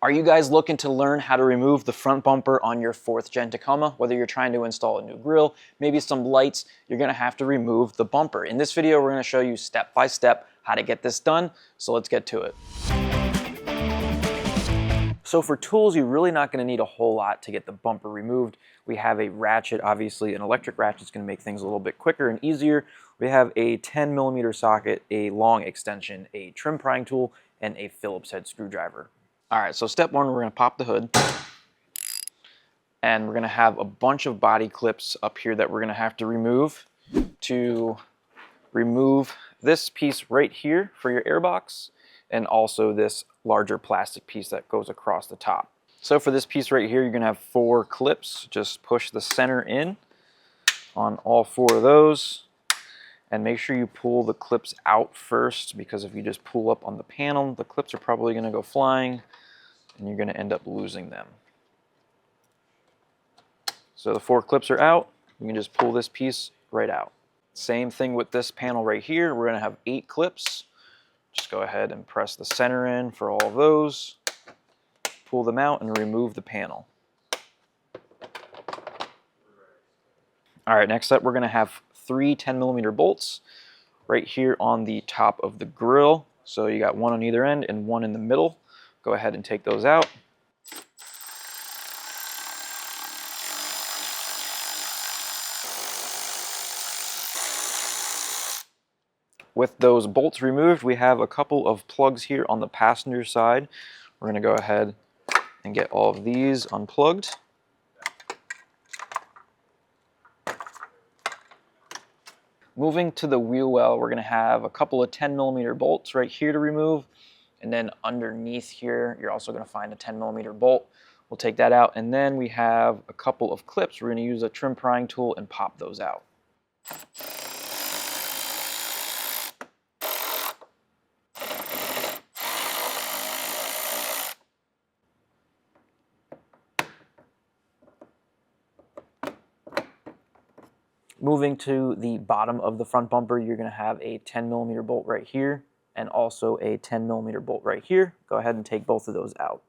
Are you guys looking to learn how to remove the front bumper on your 4th gen Tacoma? Whether you're trying to install a new grille, maybe some lights, you're gonna have to remove the bumper. In this video, we're gonna show you step by step how to get this done, so let's get to it. So for tools, you're really not gonna need a whole lot to get the bumper removed. We have a ratchet, obviously an electric ratchet is gonna make things a little bit quicker and easier. We have a 10mm socket, a long extension, a trim prying tool, and a Phillips head screwdriver. All right, so step one, we're gonna pop the hood. And we're gonna have a bunch of body clips up here that we're gonna have to remove. To remove this piece right here for your airbox, and also this larger plastic piece that goes across the top. So for this piece right here, you're gonna have 4 clips. Just push the center in on all 4 of those. And make sure you pull the clips out first, because if you just pull up on the panel, the clips are probably gonna go flying and you're gonna end up losing them. So the 4 clips are out. You can just pull this piece right out. Same thing with this panel right here. We're gonna have 8 clips. Just go ahead and press the center in for all of those. Pull them out and remove the panel. All right, next up we're gonna have 3 10mm bolts right here on the top of the grill. So you got 1 on either end and 1 in the middle. Go ahead and take those out. With those bolts removed, we have a couple of plugs here on the passenger side. We're going to go ahead and get all of these unplugged. Moving to the wheel well, we're going to have a couple of 10mm bolts right here to remove. And then underneath here, you're also going to find a 10mm bolt. We'll take that out. And then we have a couple of clips. We're going to use a trim prying tool and pop those out. Moving to the bottom of the front bumper, you're going to have a 10mm bolt right here and also a 10mm bolt right here. Go ahead and take both of those out.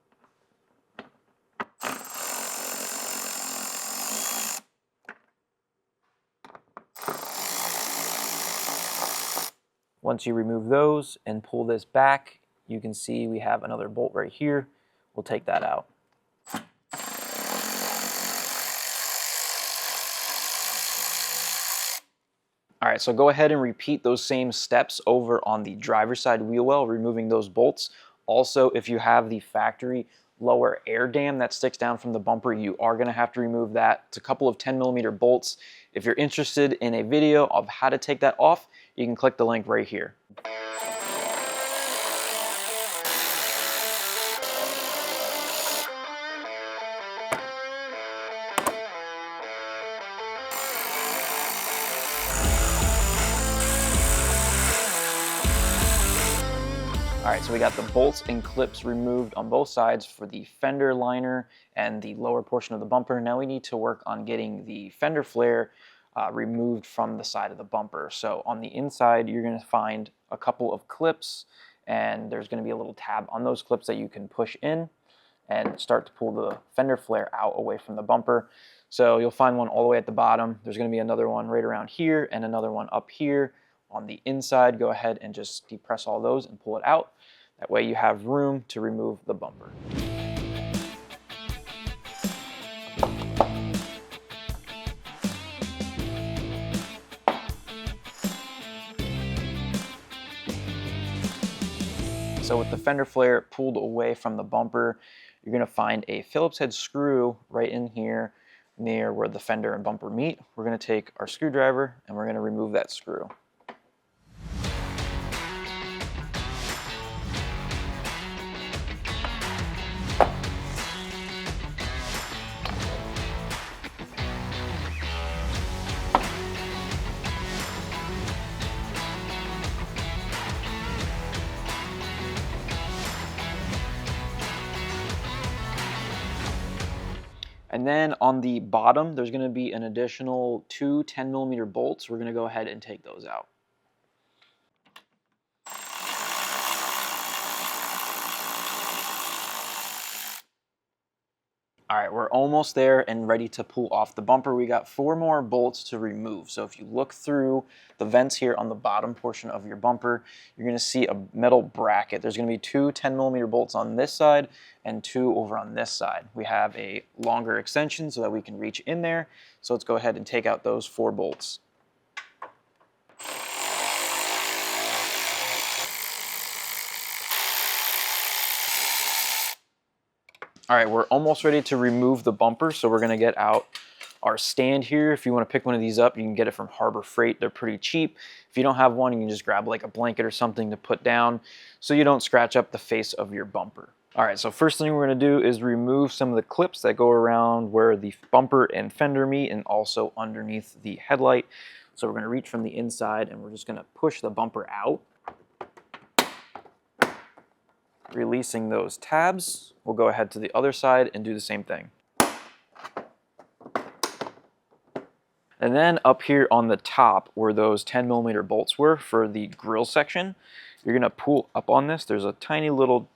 Once you remove those and pull this back, you can see we have another bolt right here. We'll take that out. All right, so go ahead and repeat those same steps over on the driver's side wheel well, removing those bolts. Also, if you have the factory lower air dam that sticks down from the bumper, you are gonna have to remove that. It's a couple of 10mm bolts. If you're interested in a video of how to take that off, you can click the link right here. All right, so we got the bolts and clips removed on both sides for the fender liner and the lower portion of the bumper. Now we need to work on getting the fender flare removed from the side of the bumper. So on the inside, you're gonna find a couple of clips, and there's gonna be a little tab on those clips that you can push in and start to pull the fender flare out away from the bumper. So you'll find one all the way at the bottom. There's gonna be another one right around here and another one up here. On the inside, go ahead and just depress all those and pull it out. That way you have room to remove the bumper. So with the fender flare pulled away from the bumper, you're gonna find a Phillips head screw right in here near where the fender and bumper meet. We're gonna take our screwdriver and we're gonna remove that screw. And then on the bottom, there's going to be an additional 2 10mm bolts. We're going to go ahead and take those out. All right, we're almost there and ready to pull off the bumper. We got 4 more bolts to remove. So if you look through the vents here on the bottom portion of your bumper, you're gonna see a metal bracket. There's gonna be 2 10mm bolts on this side and 2 over on this side. We have a longer extension so that we can reach in there. So let's go ahead and take out those 4 bolts. All right, we're almost ready to remove the bumper, so we're gonna get out our stand here. If you wanna pick one of these up, you can get it from Harbor Freight. They're pretty cheap. If you don't have one, you can just grab like a blanket or something to put down so you don't scratch up the face of your bumper. All right, so first thing we're gonna do is remove some of the clips that go around where the bumper and fender meet and also underneath the headlight. So we're gonna reach from the inside and we're just gonna push the bumper out, releasing those tabs. We'll go ahead to the other side and do the same thing. And then up here on the top where those 10mm bolts were for the grill section, you're gonna pull up on this. There's a tiny little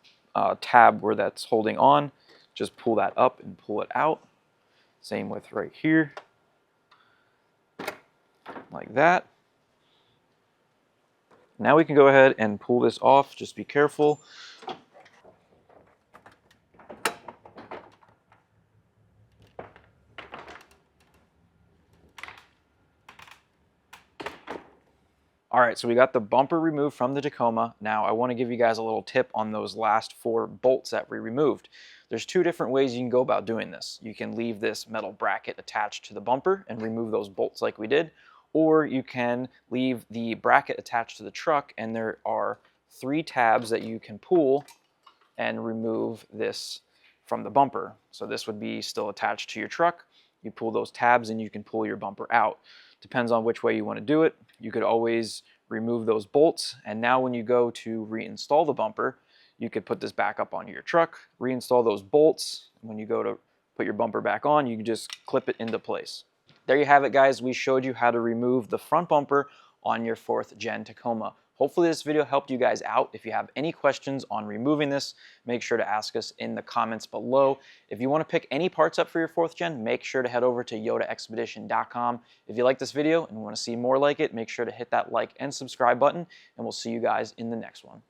tab where that's holding on. Just pull that up and pull it out. Same with right here, like that. Now we can go ahead and pull this off. Just be careful. All right, so we got the bumper removed from the Tacoma. Now I want to give you guys a little tip on those last 4 bolts that we removed. There's 2 different ways you can go about doing this. You can leave this metal bracket attached to the bumper and remove those bolts like we did, or you can leave the bracket attached to the truck and there are 3 tabs that you can pull and remove this from the bumper. So this would be still attached to your truck. You pull those tabs and you can pull your bumper out. Depends on which way you want to do it. You could always remove those bolts, and now when you go to reinstall the bumper, you could put this back up on your truck, reinstall those bolts, and when you go to put your bumper back on, you can just clip it into place. There you have it, guys. We showed you how to remove the front bumper on your 4th gen Tacoma. Hopefully this video helped you guys out. If you have any questions on removing this, make sure to ask us in the comments below. If you want to pick any parts up for your 4th gen, make sure to head over to YotaXpedition.com. If you like this video and want to see more like it, make sure to hit that like and subscribe button, and we'll see you guys in the next one.